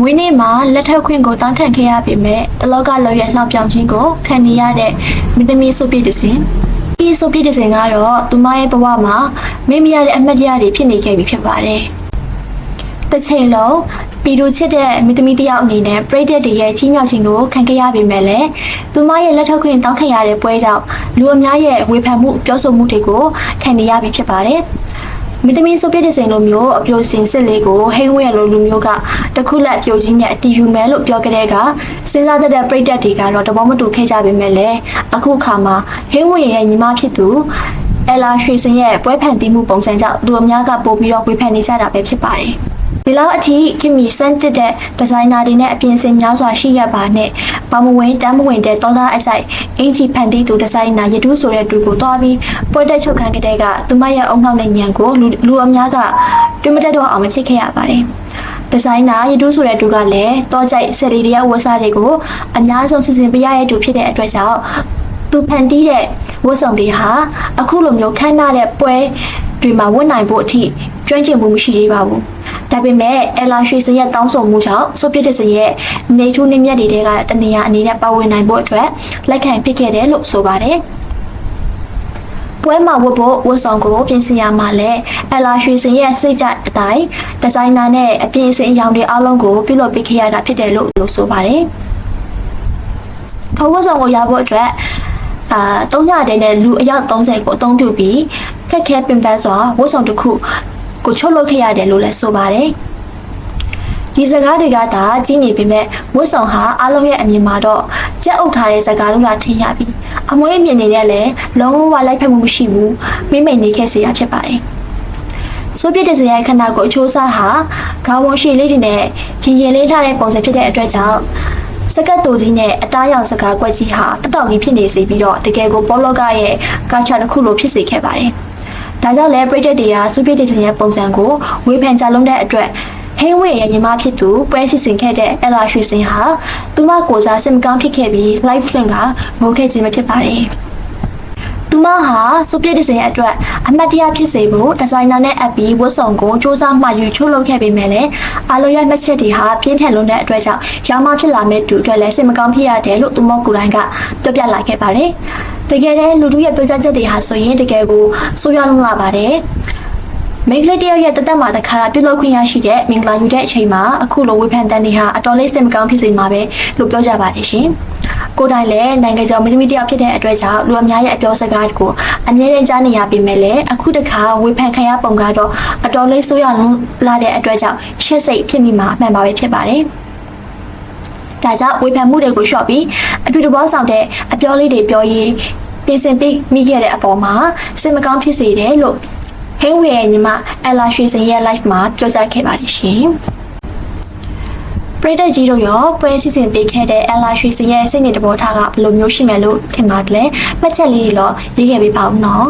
မွေးနေ့မှာလက်ထပ်ခွင့်ကိုတောင်းခံခဲ့ရပေမဲ့တလောကလောရဲ့နှောက်ပြောင်ခြင်းကိုခံနေရတဲ့မင်းသမီးဆိုပြတဲ့စဉ်ဒီဆိုပြတဲ့စဉ်ကတော့သူမရဲ့ဘဝမှာမေ့မရတဲ့အမှတ်တရတွေဖြစ်နေခဲ့ပြီဖြစ်ပါတယ်။တစ်ချိန်လုံးပီတို့ချစ်တဲ့မင်းသမီးတယောက်အနေနဲ့ပရိသတ်တွေရဲ့ချီးမြှောက်ခြင်းကိုခံခဲ့ရပေမဲ့လည်းသူမရဲ့လက်ထပ်ခွင့်တောင်းခံရတဲ့ပွဲကြောင့်လူအများရဲ့ဝေဖန်မှုပြောဆိုမှုတွေကိုခံနေရပြီဖြစ်ပါတယ်။မင်းသမီးဆိုပြတဲ့စဉ်လိုမျိုးအပြိုစင်စစ်လေးကိုဟိန်းဝဲလိုလူမျိုးကတခုလက်ပြိုကြီးနဲ့အတီယူမယ်လို့ပြောကြတဲ့ကစဉ်းစားတဲ့ပရိသတ်တွေကတော့တဘောမတူခဲ့ကြပေမဲ့လည်းအခုအခါမှာဟိန်းဝဲရဲ့ညီမဖြစ်သူအလာရွှေစင်ရဲ့ပွဲဖန်တီးမှုပုံစံကြောင့်လူအများကပို့ပြီးတော့ဝေဖန်နေကြတာပဲဖြစ်ပါတယ်ဒီလောက်အထိခင်မီစမ်းတစ်တဲ့ဒီဇိုင်နာတွေနဲ့အပြင်စင်များစွာရှိရပါနဲ့ဘာမဝင်တမ်းမဝင်တဲ့တောသားအကြိုက်အင်ဂျီဖန်တီးသူဒီဇိုင်နာရတူးဆိုတဲ့သူကိုတွားပြီးပွဲတက်ချုပ်ခံကြတဲ့ကသူမရဲ့အုံနှောက်နဲ့ညံကိုလူအများကတွေ့မတတ်တော့အောင်မဖြစ်ခဲ့ရပါတယ်ဒီဇိုင်နာရတူးဆိုတဲ့သူကလည်းတောကြိုက်ဆယ်လီတရားဝတ်စားတွေကိုအများဆုံးစီစဉ်ပေးရတဲ့သူဖြစ်တဲ့အတွက်ကြောင့်သူဖန်တီးတဲ့ဝတ်ဆောင်တွေဟာအခုလိုမျိုးခမ်းနားတဲ့ပွဲတွေမှာဝတ်နိုင်ဖို့အထိကျွမ်းကျင်မှုမရှိသေးပါဘူးဒါပေမဲ့အလာရွှေစင်ရဲ့တောင်းဆိုမှုကြောင့်ဆိုပြတဲ့စင်ရဲ့နေထူးနေမြတ်တွေကတနေရာအနေနဲ့ပါဝင်နိုင်ဖို့အတွက်လက်ခံဖြစ်ခဲ့တယ်လို့ဆိုပါတယ်ပွဲမှာဝတ်ဖို့ဝတ်ဆောင်ကိုပြင်ဆင်ရမှာလဲအလာရွှေစင်ရဲ့စိတ်ကြအတိုင်းဒီဇိုင်နာနဲ့အပြင်အစင်အရောင်တွေအားလုံးကိုပြုလုပ်ပေးခဲ့ရတာဖြစ်တယ်လို့ဆိုပါတယ်ဝတ်ဆောင်ကိုရဖို့အတွက်3ညတည်းနဲ့လူအယောက်30ကိုအသုံးပြုပြီးခက်ခဲပင်ပန်းစွာဝတ်ဆောင်တစ်ခုကိုချုပ်လုပ်ခဲ့ရတယ်လို့လည်းဆိုပါတယ်ဒီစကားတွေကဒါကြီးနေပေမဲ့ဝတ်ဆောင်ဟာအားလုံးရဲ့အမြင်မှာတော့ကြက်အုပ်ထားတဲ့စကားလို့လာထင်ရပြီးအမွှေးအမြင်တွေနဲ့လည်းလုံးဝလိုက်ဖက်မှုမရှိဘူးမိမ့်မိန်နေခဲ့စေရဖြစ်ပါတယ်ဆိုပြတဲ့စရိုက်ခဏကိုအချိုးစားဟာခေါင်းဝန်းရှိလေးတွေနဲ့ရင်လေးထားတဲ့ပုံစံဖြစ်တဲ့အတွက်ကြောင့်စကတ်တူကြီးနဲ့အသားရောင်စကားကွက်ကြီးဟာတတောက်ကြီးဖြစ်နေစေပြီးတော့တကယ်ကိုဘောလောကရဲ့ကာချာတစ်ခုလိုဖြစ်စေခဲ့ပါတယ်ဒါကြောင့်လည်းပရိသတ်တွေကစူပြတဲ့စင်ရဲ့ပုံစံကိုဝေဖန်ကြလုံးတဲ့အတွက်ဟင်းဝေရဲ့ညီမဖြစ်သူပွဲစီစဉ်ခဲ့တဲ့အလာရွှေစင်ဟာသူမကိုစားစင်မကောင်းဖြစ်ခဲ့ပြီး live film ကငိုခဲ့ခြင်းမဖြစ်ပါတယ်သူမဟာစူပြတဲ့စင်ရဲ့အတွက်အမတ်တရားဖြစ်စေဖို့ဒီဇိုင်နာနဲ့အပ်ပြီးဝတ်ဆောင်ကိုစူးစမ်းမှယူချိုးလုပ်ခဲ့ပေမဲ့လည်းအလိုရမှတ်ချက်တွေဟာပြင်းထန်လွန်းတဲ့အတွက်ကြောင့်ရောင်းမဖြစ်လာမဲ့သူအတွက်လည်းစင်မကောင်းဖြစ်ရတယ်လို့သူမကိုယ်တိုင်ကပြောပြလာခဲ့ပါတယ်တကယ်တည်းလူတို့ရဲ့ပြောကြားချက်တွေဟာဆိုရင်တကယ်ကိုဆိုးရွားလုံးလာပါတယ်မိန်းကလေးတယောက်ရဲ့တသက်မှာတခါပြုလုပ်ခွင့်ရရှိတဲ့မင်္ဂလာယူတဲ့အချိန်မှာအခုလိုဝေဖန်တန်းတွေဟာအတော်လေးစိတ်မကောင်းဖြစ်စေမှာပဲလို့ပြောကြပါတယ်ရှင်ကိုယ်တိုင်လည်းနိုင်ငံကျော်မင်းသမီးတယောက်ဖြစ်တဲ့အတွက်ကြောင့်လူအများရဲ့အပြောစကားကိုအမြဲတမ်းကြားနေရပေမဲ့လည်းအခုတခါဝေဖန်ခံရပုံကတော့အတော်လေးဆိုးရွားလုံးလာတဲ့အတွက်ကြောင့်ရှက်စိတ်ဖြစ်မိမှာအမှန်ပါပဲဖြစ်ပါတယ်ဒါကြောင့်ဝေဖန်မှုတွေကိုလျှော့ပြီးအပြုတဘောဆောင်တဲ့အပြောလေးတွေပြောရေးပြင်ဆင်ပြီးမိခဲ့တဲ့အပေါ်မှာစိတ်မကောင်းဖြစ်စေတယ်လို့ဟင်းဝေရဲ့ညီမအလာရွှေစင်ရဲ့ live မှာပြောကြားခဲ့ပါတယ်ရှင်ပရိသတ်ကြီးတို့ရောပွဲစီစဉ်ပေးခဲ့တဲ့အလာရွှေစင်ရဲ့စိတ်နေတဘောထားကဘယ်လိုမျိုးရှိမယ်လို့ထင်ပါတယ်မှတ်ချက်လေးတွေတော့ရေးခဲ့ပေးပါဦးနော်